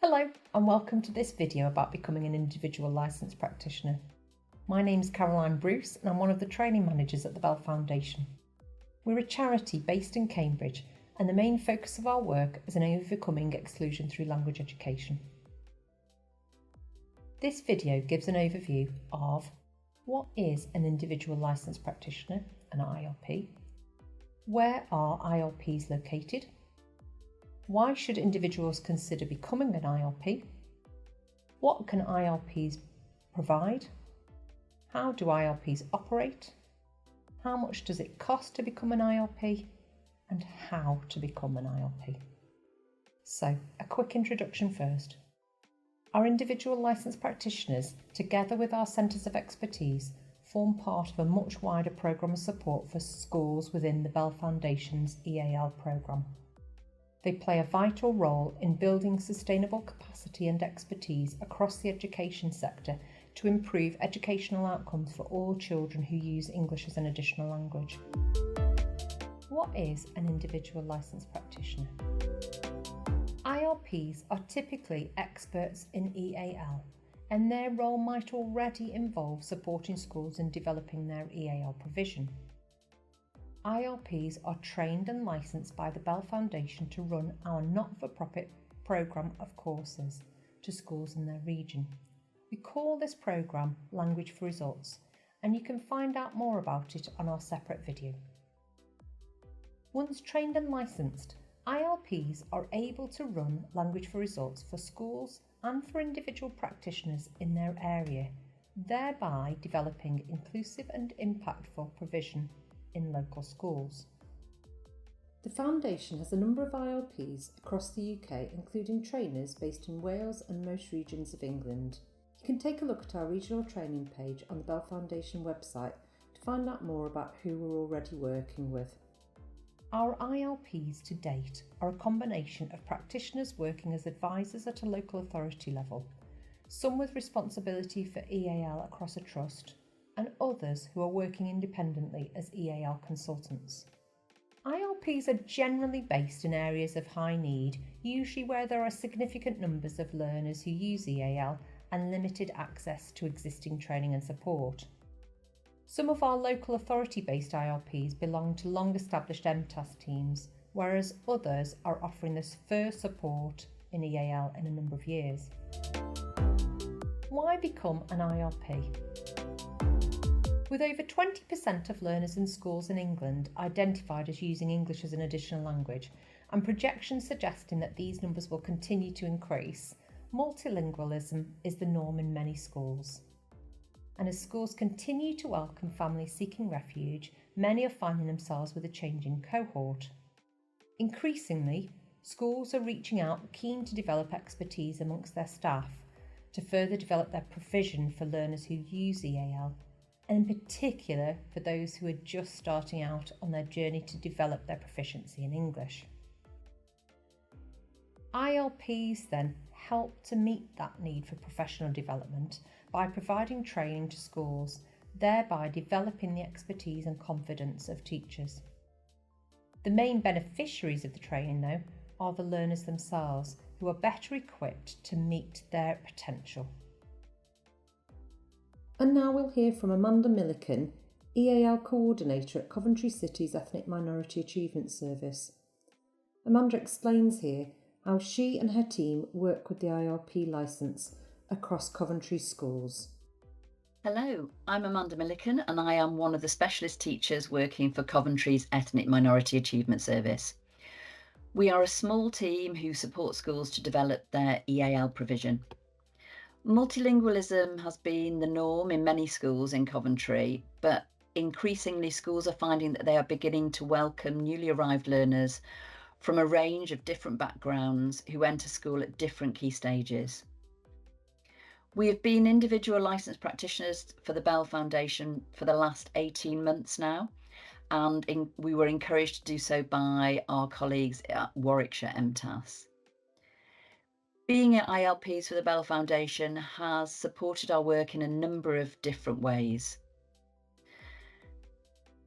Hello and welcome to this video about becoming an individual licensed practitioner. My name's Caroline Bruce and I'm one of the training managers at the Bell Foundation. We're a charity based in Cambridge and the main focus of our work is in overcoming exclusion through language education. This video gives an overview of what is an individual licensed practitioner, an ILP, where are ILPs located, why should individuals consider becoming an ILP? What can ILPs provide? How do ILPs operate? How much does it cost to become an ILP? And how to become an ILP. So, a quick introduction first. Our individual licensed practitioners, together with our centres of expertise, form part of a much wider programme of support for schools within the Bell Foundation's EAL programme. They play a vital role in building sustainable capacity and expertise across the education sector to improve educational outcomes for all children who use English as an additional language. What is an individual licensed practitioner? ILPs are typically experts in EAL, and their role might already involve supporting schools in developing their EAL provision. ILPs are trained and licensed by the Bell Foundation to run our not-for-profit programme of courses to schools in their region. We call this programme Language for Results, and you can find out more about it on our separate video. Once trained and licensed, ILPs are able to run Language for Results for schools and for individual practitioners in their area, thereby developing inclusive and impactful provision in local schools. The Foundation has a number of ILPs across the UK, including trainers based in Wales and most regions of England. You can take a look at our regional training page on the Bell Foundation website to find out more about who we're already working with. Our ILPs to date are a combination of practitioners working as advisors at a local authority level, some with responsibility for EAL across a trust, and others who are working independently as EAL consultants. ILPs are generally based in areas of high need, usually where there are significant numbers of learners who use EAL and limited access to existing training and support. Some of our local authority-based ILPs belong to long-established MTAS teams, whereas others are offering this first support in EAL in a number of years. Why become an ILP? With over 20% of learners in schools in England identified as using English as an additional language, and projections suggesting that these numbers will continue to increase, multilingualism is the norm in many schools. And as schools continue to welcome families seeking refuge, many are finding themselves with a changing cohort. Increasingly, schools are reaching out keen to develop expertise amongst their staff to further develop their provision for learners who use EAL, and in particular for those who are just starting out on their journey to develop their proficiency in English. ILPs then help to meet that need for professional development by providing training to schools, thereby developing the expertise and confidence of teachers. The main beneficiaries of the training, though, are the learners themselves, who are better equipped to meet their potential. And now we'll hear from Amanda Milliken, EAL Coordinator at Coventry City's Ethnic Minority Achievement Service. Amanda explains here how she and her team work with the ILP licence across Coventry schools. Hello, I'm Amanda Milliken and I am one of the specialist teachers working for Coventry's Ethnic Minority Achievement Service. We are a small team who support schools to develop their EAL provision. Multilingualism has been the norm in many schools in Coventry, but increasingly schools are finding that they are beginning to welcome newly arrived learners from a range of different backgrounds who enter school at different key stages. We have been individual licensed practitioners for the Bell Foundation for the last 18 months now, and we were encouraged to do so by our colleagues at Warwickshire MTAS. Being at ILPs for the Bell Foundation has supported our work in a number of different ways.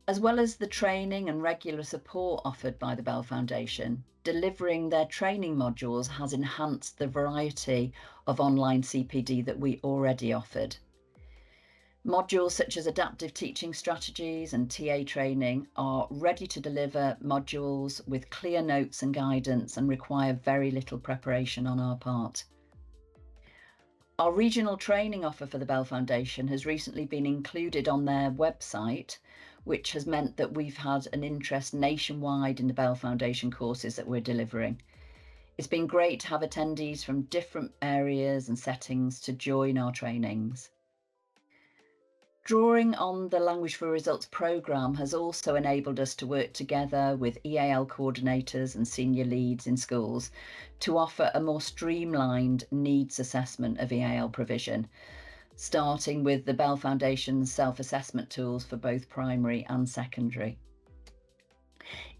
As well as the training and regular support offered by the Bell Foundation, delivering their training modules has enhanced the variety of online CPD that we already offered. Modules such as adaptive teaching strategies and TA training are ready to deliver modules with clear notes and guidance and require very little preparation on our part. Our regional training offer for the Bell Foundation has recently been included on their website, which has meant that we've had an interest nationwide in the Bell Foundation courses that we're delivering. It's been great to have attendees from different areas and settings to join our trainings. Drawing on the Language for Results programme has also enabled us to work together with EAL coordinators and senior leads in schools to offer a more streamlined needs assessment of EAL provision, starting with the Bell Foundation's self-assessment tools for both primary and secondary.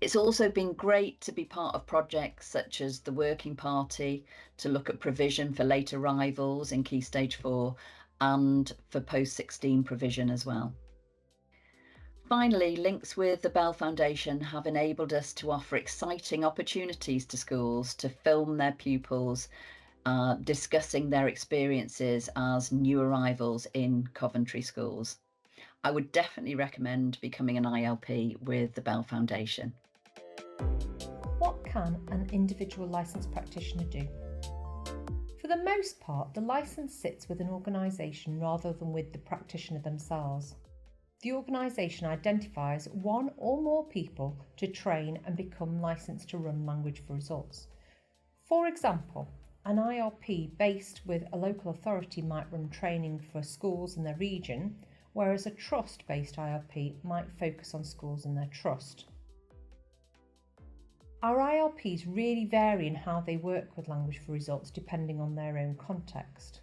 It's also been great to be part of projects such as the Working Party to look at provision for late arrivals in Key Stage 4 and for post-16 provision as well. Finally, links with the Bell Foundation have enabled us to offer exciting opportunities to schools to film their pupils discussing their experiences as new arrivals in Coventry schools. I would definitely recommend becoming an ILP with the Bell Foundation. What can an individual licensed practitioner do? For the most part, the licence sits with an organisation rather than with the practitioner themselves. The organisation identifies one or more people to train and become licensed to run Language for Results. For example, an ILP based with a local authority might run training for schools in their region, whereas a trust-based ILP might focus on schools in their trust. Our ILPs really vary in how they work with Language for Results depending on their own context.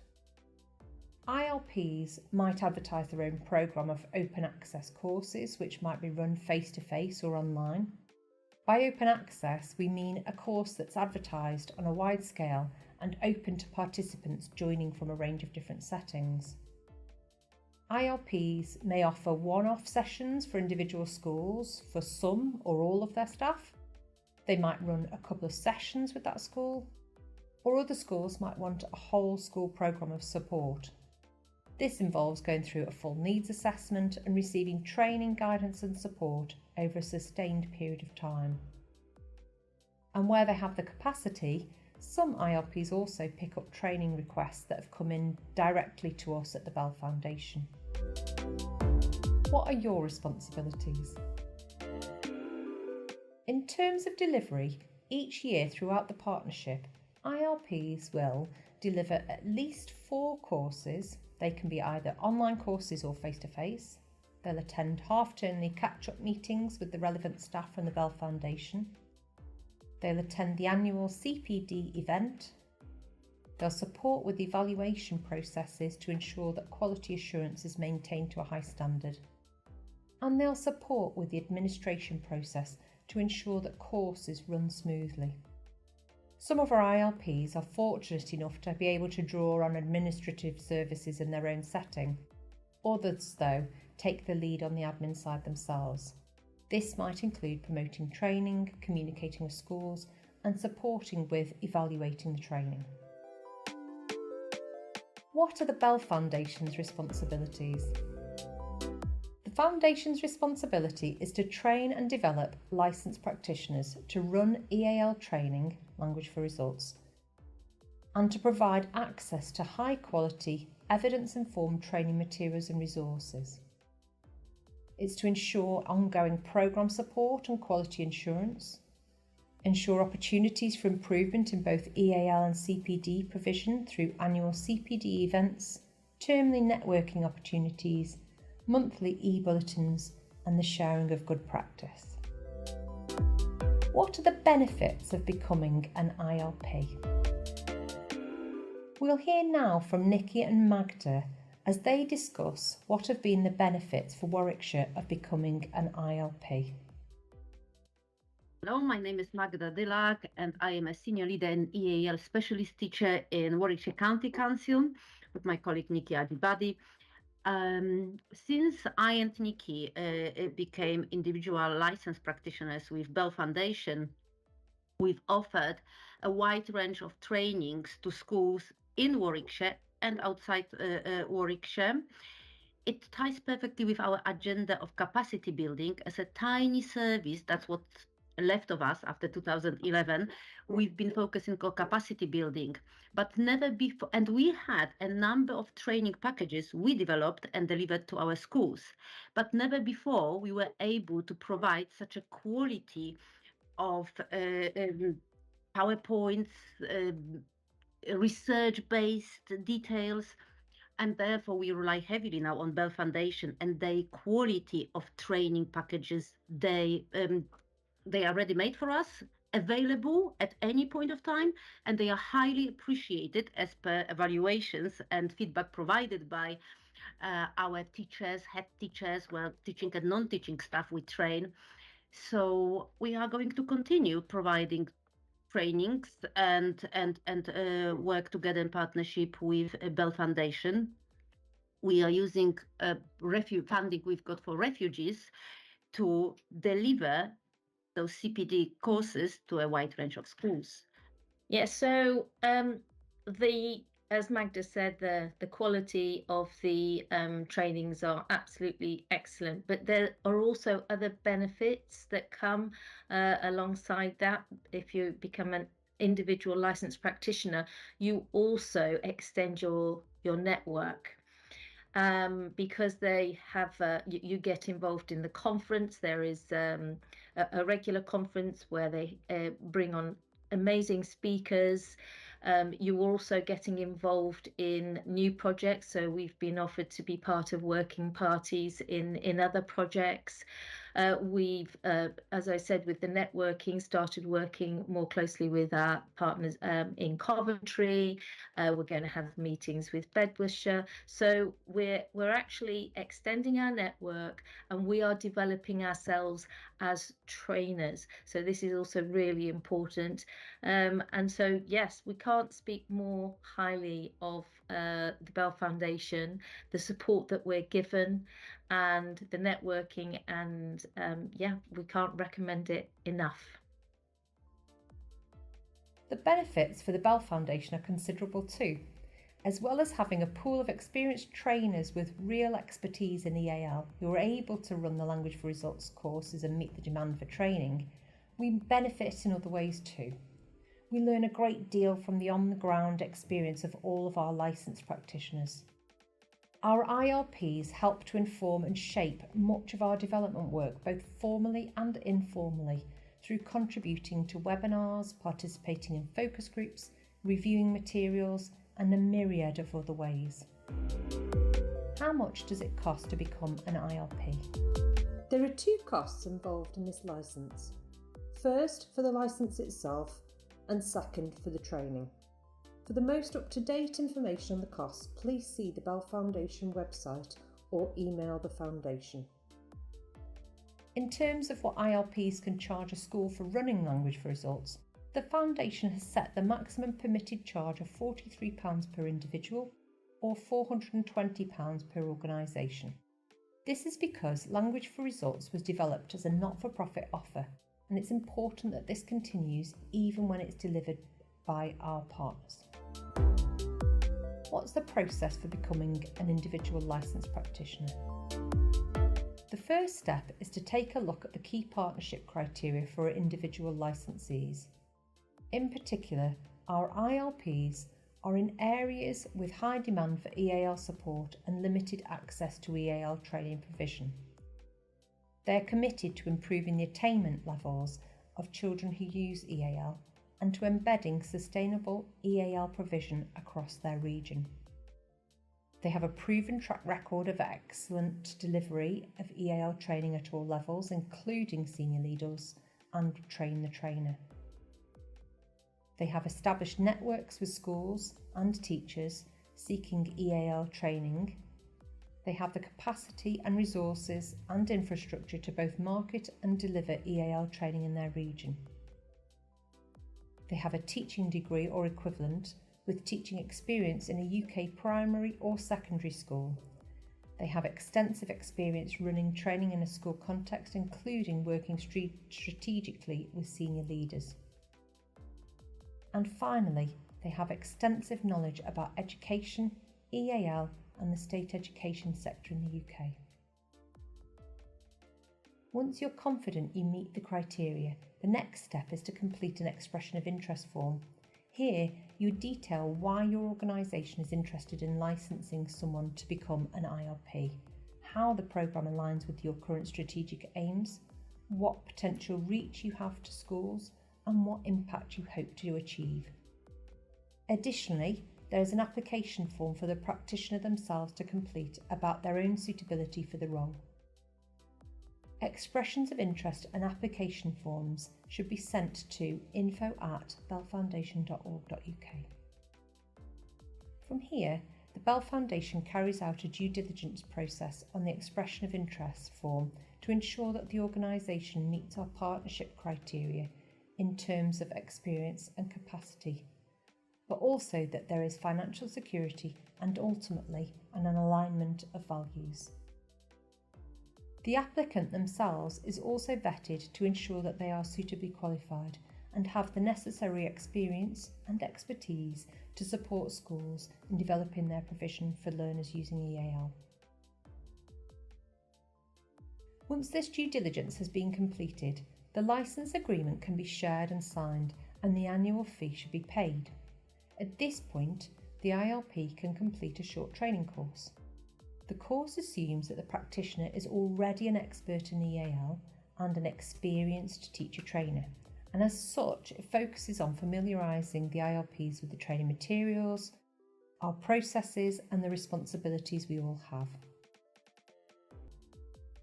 ILPs might advertise their own programme of open access courses which might be run face-to-face or online. By open access, we mean a course that's advertised on a wide scale and open to participants joining from a range of different settings. ILPs may offer one-off sessions for individual schools for some or all of their staff. They might run a couple of sessions with that school, or other schools might want a whole school programme of support. This involves going through a full needs assessment and receiving training, guidance and support over a sustained period of time. And where they have the capacity, some ILPs also pick up training requests that have come in directly to us at the Bell Foundation. What are your responsibilities? In terms of delivery, each year throughout the partnership, ILPs will deliver at least 4 courses. They can be either online courses or face-to-face. They'll attend half-termly catch-up meetings with the relevant staff from the Bell Foundation. They'll attend the annual CPD event. They'll support with evaluation processes to ensure that quality assurance is maintained to a high standard. And they'll support with the administration process to ensure that courses run smoothly. Some of our ILPs are fortunate enough to be able to draw on administrative services in their own setting. Others, though, take the lead on the admin side themselves. This might include promoting training, communicating with schools, and supporting with evaluating the training. What are the Bell Foundation's responsibilities? The Foundation's responsibility is to train and develop licensed practitioners to run EAL training, Language for Results, and to provide access to high quality, evidence-informed training materials and resources. It's to ensure ongoing programme support and quality assurance, ensure opportunities for improvement in both EAL and CPD provision through annual CPD events, termly networking opportunities, monthly e-bulletins and the sharing of good practice. What are the benefits of becoming an ILP? We'll hear now from Nikki and Magda as they discuss what have been the benefits for Warwickshire of becoming an ILP. Hello, my name is Magda Dylak and I am a senior leader and EAL specialist teacher in Warwickshire County Council with my colleague Nikki Adibadi. Since I and Nikki became individual licensed practitioners with Bell Foundation, we've offered a wide range of trainings to schools in Warwickshire and outside Warwickshire. It ties perfectly with our agenda of capacity building. As a tiny service, that's what's left of us after 2011. We've been focusing on capacity building, but never before. And we had a number of training packages we developed and delivered to our schools, but never before we were able to provide such a quality of PowerPoints, research-based details, and therefore we rely heavily now on Bell Foundation and their quality of training packages. They are ready-made for us, available at any point of time, and they are highly appreciated as per evaluations and feedback provided by our teachers, head teachers, well, teaching and non-teaching staff we train. So we are going to continue providing trainings and work together in partnership with Bell Foundation. We are using funding we've got for refugees to deliver those CPD courses to a wide range of schools. Yeah, so as Magda said, the quality of the trainings are absolutely excellent, but there are also other benefits that come alongside that. If you become an individual licensed practitioner, you also extend your network. Because they have, you get involved in the conference. There is a regular conference where they bring on amazing speakers. You're also getting involved in new projects. So we've been offered to be part of working parties in other projects. We've, as I said, with the networking, started working more closely with our partners in Coventry. We're going to have meetings with Bedfordshire. So we're actually extending our network, and we are developing ourselves as trainers. So this is also really important. And so, yes, we can't speak more highly of the Bell Foundation, the support that we're given, and the networking, and we can't recommend it enough. The benefits for the Bell Foundation are considerable too. As well as having a pool of experienced trainers with real expertise in EAL who are able to run the Language for Results courses and meet the demand for training, we benefit in other ways too. We learn a great deal from the on-the-ground experience of all of our licensed practitioners. Our ILPs help to inform and shape much of our development work, both formally and informally, through contributing to webinars, participating in focus groups, reviewing materials, and a myriad of other ways. How much does it cost to become an ILP? There are two costs involved in this licence. First, for the licence itself, and second, for the training. For the most up-to-date information on the costs, please see the Bell Foundation website or email the Foundation. In terms of what ILPs can charge a school for running Language for Results, the Foundation has set the maximum permitted charge of £43 per individual or £420 per organisation. This is because Language for Results was developed as a not-for-profit offer, and it's important that this continues even when it's delivered by our partners. What's the process for becoming an individual licensed practitioner? The first step is to take a look at the key partnership criteria for individual licensees. In particular, our ILPs are in areas with high demand for EAL support and limited access to EAL training provision. They are committed to improving the attainment levels of children who use EAL and to embedding sustainable EAL provision across their region. They have a proven track record of excellent delivery of EAL training at all levels, including senior leaders and train the trainer. They have established networks with schools and teachers seeking EAL training. They have the capacity and resources and infrastructure to both market and deliver EAL training in their region. They have a teaching degree or equivalent with teaching experience in a UK primary or secondary school. They have extensive experience running training in a school context, including working strategically with senior leaders. And finally, they have extensive knowledge about education, EAL, and the state education sector in the UK. Once you're confident you meet the criteria, the next step is to complete an expression of interest form. Here, you detail why your organisation is interested in licensing someone to become an ILP, how the programme aligns with your current strategic aims, what potential reach you have to schools, and what impact you hope to achieve. Additionally, there is an application form for the practitioner themselves to complete about their own suitability for the role. Expressions of interest and application forms should be sent to info@bellfoundation.org.uk. From here, the Bell Foundation carries out a due diligence process on the expression of interest form to ensure that the organisation meets our partnership criteria in terms of experience and capacity, but also that there is financial security and ultimately an alignment of values. The applicant themselves is also vetted to ensure that they are suitably qualified and have the necessary experience and expertise to support schools in developing their provision for learners using EAL. Once this due diligence has been completed, the licence agreement can be shared and signed and the annual fee should be paid. At this point, the ILP can complete a short training course. The course assumes that the practitioner is already an expert in EAL and an experienced teacher trainer, and as such it focuses on familiarising the ILPs with the training materials, our processes and the responsibilities we all have.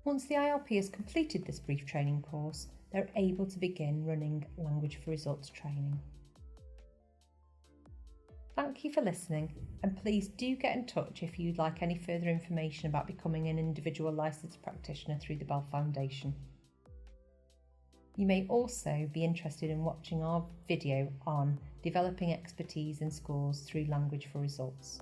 Once the ILP has completed this brief training course, they're able to begin running Language for Results training. Thank you for listening, and please do get in touch if you'd like any further information about becoming an individual licensed practitioner through the Bell Foundation. You may also be interested in watching our video on developing expertise in schools through Language for Results.